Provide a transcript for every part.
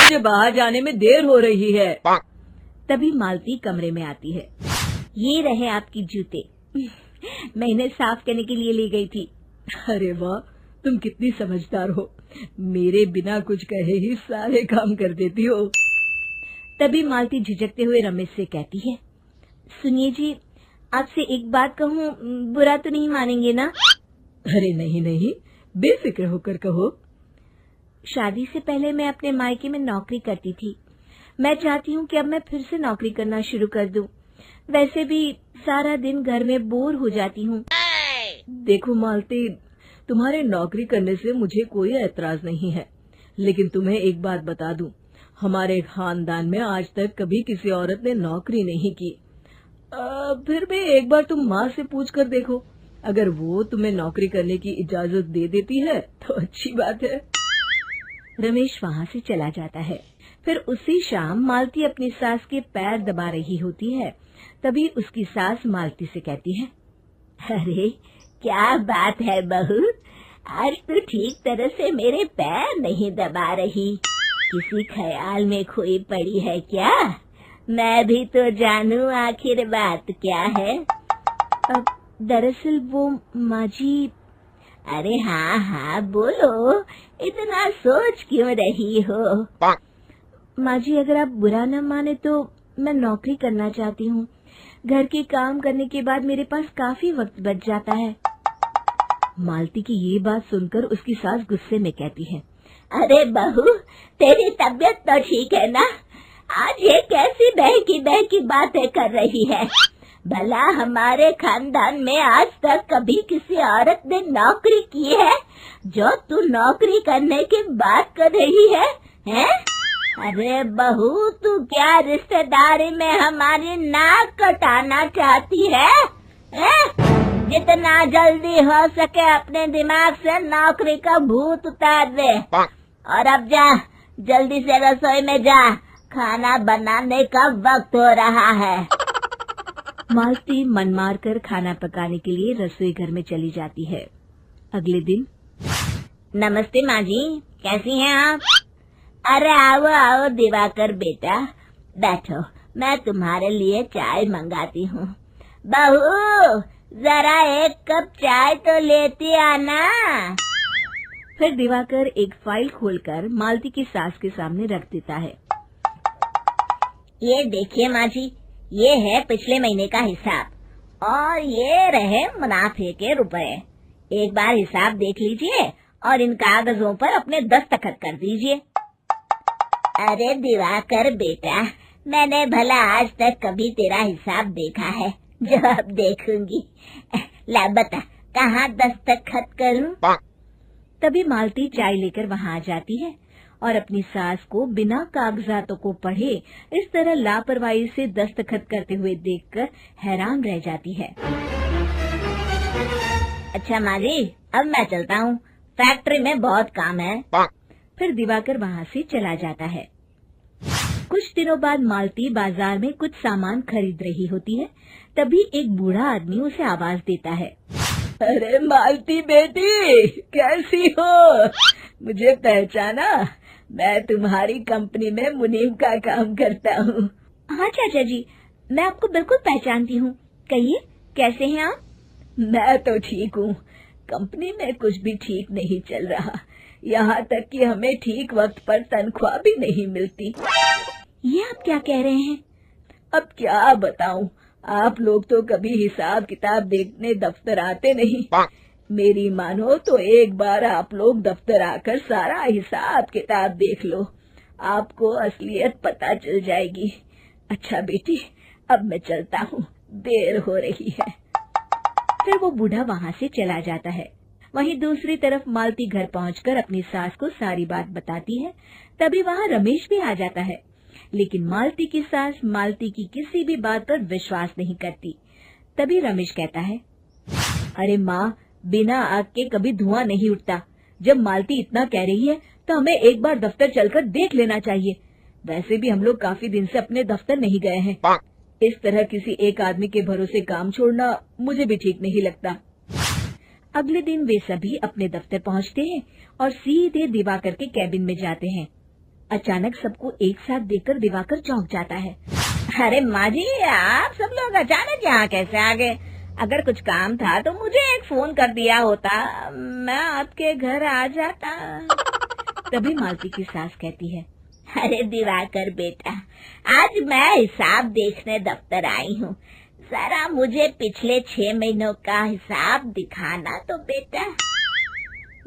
मुझे बाहर जाने में देर हो रही है। तभी मालती कमरे में आती है। ये रहे आपकी जूते, मैं इन्हें साफ करने के लिए ले गई थी। अरे वाह, तुम कितनी समझदार हो, मेरे बिना कुछ कहे ही सारे काम कर देती हो। तभी मालती झिझकते हुए रमेश से कहती है, सुनिए जी, आपसे एक बात कहूँ, बुरा तो नहीं मानेंगे ना? अरे नहीं नहीं, बेफिक्र होकर कहो। शादी से पहले मैं अपने मायके में नौकरी करती थी। मैं चाहती हूँ कि अब मैं फिर से नौकरी करना शुरू कर दूं। वैसे भी सारा दिन घर में बोर हो जाती हूँ। देखो मालती, तुम्हारे नौकरी करने से मुझे कोई ऐतराज नहीं है, लेकिन तुम्हें एक बात बता दूं, हमारे खानदान में आज तक कभी किसी औरत ने नौकरी नहीं की। फिर भी एक बार तुम माँ से पूछ कर देखो, अगर वो तुम्हें नौकरी करने की इजाजत दे देती है तो अच्छी बात है। रमेश वहाँ से चला जाता है। फिर उसी शाम मालती अपनी सास के पैर दबा रही होती है। तभी उसकी सास मालती से कहती है, अरे क्या बात है बहू, आज तो ठीक तरह से मेरे पैर नहीं दबा रही, किसी ख्याल में खोई पड़ी है क्या? मैं भी तो जानूं आखिर बात क्या है। दरअसल वो माँ जी। अरे हाँ हाँ बोलो, इतना सोच क्यों रही हो? माँ जी, अगर आप बुरा न माने तो मैं नौकरी करना चाहती हूँ। घर के काम करने के बाद मेरे पास काफी वक्त बच जाता है। मालती की ये बात सुनकर उसकी सास गुस्से में कहती है, अरे बहू, तेरी तबीयत तो ठीक है ना? आज ये कैसी बहकी बातें कर रही है? भला हमारे खानदान में आज तक कभी किसी औरत ने नौकरी की है जो तू नौकरी करने की बात कर रही है, हैं? अरे बहू, तू क्या रिश्तेदारी में हमारी नाक कटाना चाहती है? जितना जल्दी हो सके अपने दिमाग से नौकरी का भूत उतार दे, और अब जा, जल्दी से रसोई में जा, खाना बनाने का वक्त हो रहा है। मालती मन मार कर खाना पकाने के लिए रसोई घर में चली जाती है। अगले दिन, नमस्ते माँ जी, कैसी हैं आप? अरे आओ आओ दिवाकर बेटा, बैठो, मैं तुम्हारे लिए चाय मंगाती हूँ। बहू, जरा एक कप चाय तो लेती आना। फिर दिवाकर एक फाइल खोलकर मालती की सास के सामने रख देता है। ये देखिए माँ जी, ये है पिछले महीने का हिसाब और ये रहे मुनाफे के रुपए। एक बार हिसाब देख लीजिए और इन कागजों पर अपने दस्तखत कर दीजिए। अरे दिवाकर बेटा, मैंने भला आज तक कभी तेरा हिसाब देखा है जो अब देखूंगी? ला बता, कहाँ दस्तखत करूं? तभी मालती चाय लेकर वहाँ आ जाती है और अपनी सास को बिना कागजातों को पढ़े इस तरह लापरवाही से दस्तखत करते हुए देखकर हैरान रह जाती है। अच्छा माँ जी, अब मैं चलता हूँ, फैक्ट्री में बहुत काम है। फिर दिवाकर वहाँ से चला जाता है। कुछ दिनों बाद मालती बाजार में कुछ सामान खरीद रही होती है। तभी एक बूढ़ा आदमी उसे आवाज देता है, अरे मालती बेटी, कैसी हो? मुझे पहचाना? मैं तुम्हारी कंपनी में मुनीम का काम करता हूँ। हाँ चाचा जी, मैं आपको बिल्कुल पहचानती हूँ। कहिए, कैसे हैं आप? मैं तो ठीक हूँ, कंपनी में कुछ भी ठीक नहीं चल रहा, यहाँ तक कि हमें ठीक वक्त पर तनख्वाह भी नहीं मिलती। ये आप क्या कह रहे हैं? अब क्या बताऊं, आप लोग तो कभी हिसाब किताब देखने दफ्तर आते नहीं। मेरी मानो तो एक बार आप लोग दफ्तर आकर सारा हिसाब किताब देख लो, आपको असलियत पता चल जाएगी। अच्छा बेटी, अब मैं चलता हूँ, देर हो रही है। फिर वो बूढ़ा वहाँ से चला जाता है। वहीं दूसरी तरफ मालती घर पहुंचकर अपनी सास को सारी बात बताती है। तभी वहाँ रमेश भी आ जाता है, लेकिन मालती की सास मालती की किसी भी बात पर विश्वास नहीं करती। तभी रमेश कहता है, अरे माँ, बिना आग के कभी धुआं नहीं उठता। जब मालती इतना कह रही है तो हमें एक बार दफ्तर चलकर देख लेना चाहिए। वैसे भी हम लोग काफी दिन से अपने दफ्तर नहीं गए हैं। इस तरह किसी एक आदमी के भरोसे काम छोड़ना मुझे भी ठीक नहीं लगता। अगले दिन वे सभी अपने दफ्तर पहुंचते हैं और सीधे दिवाकर के कैबिन में जाते हैं। अचानक सबको एक साथ देखकर दिवाकर चौंक जाता है। अरे माँ जी, आप सब लोग अचानक यहाँ कैसे आ गए? अगर कुछ काम था तो मुझे एक फोन कर दिया होता, मैं आपके घर आ जाता। तभी मालती की सास कहती है, अरे दिवाकर बेटा, आज मैं हिसाब देखने दफ्तर आई हूँ, जरा मुझे पिछले 6 महीनों का हिसाब दिखाना तो बेटा।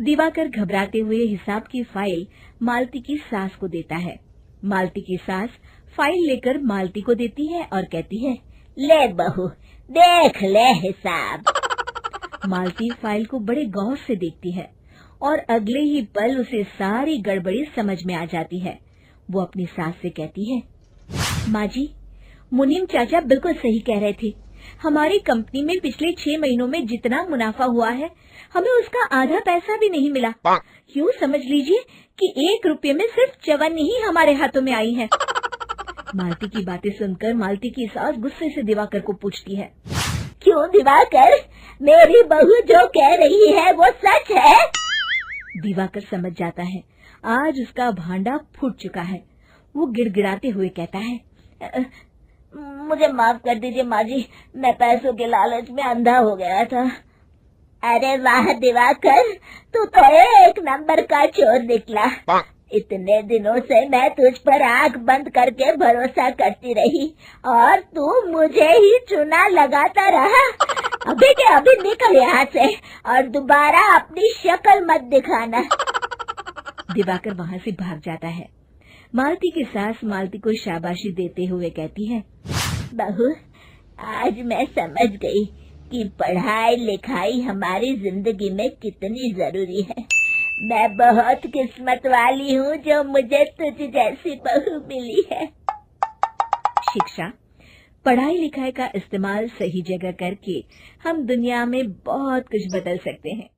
दिवाकर घबराते हुए हिसाब की फाइल मालती की सास को देता है। मालती की सास फाइल लेकर मालती को देती है और कहती है, ले बहू, देख ले हिसाब। मालती फाइल को बड़े गौर से देखती है और अगले ही पल उसे सारी गड़बड़ी समझ में आ जाती है। वो अपनी सास से कहती है, माँ जी, मुनीम चाचा बिल्कुल सही कह रहे थे। हमारी कंपनी में पिछले 6 महीनों में जितना मुनाफा हुआ है, हमें उसका आधा पैसा भी नहीं मिला। यूँ समझ लीजिए कि 1 रुपये में सिर्फ चवन्नी ही हमारे हाथों में आई है। मालती की बातें सुनकर मालती की सास गुस्से से दिवाकर को पूछती है, क्यों दिवाकर, मेरी बहू जो कह रही है वो सच है? दिवाकर समझ जाता है आज उसका भांडा फूट चुका है। वो गिड़गिड़ाते हुए कहता है, मुझे माफ कर दीजिए माँ जी, मैं पैसों के लालच में अंधा हो गया था। अरे वाह दिवाकर, तू तो 1 नंबर का चोर निकला। इतने दिनों से मैं तुझ पर आंख बंद करके भरोसा करती रही और तू मुझे ही चुना लगाता रहा। अभी के अभी निकल यहाँ से और दोबारा अपनी शक्ल मत दिखाना। दिवाकर वहाँ से भाग जाता है। मालती की सास मालती को शाबाशी देते हुए कहती है, बहू, आज मैं समझ गई कि पढ़ाई लिखाई हमारी जिंदगी में कितनी जरूरी है। मैं बहुत किस्मत वाली हूँ जो मुझे तुझ जैसी बहू मिली है। शिक्षा, पढ़ाई लिखाई का इस्तेमाल सही जगह करके हम दुनिया में बहुत कुछ बदल सकते हैं।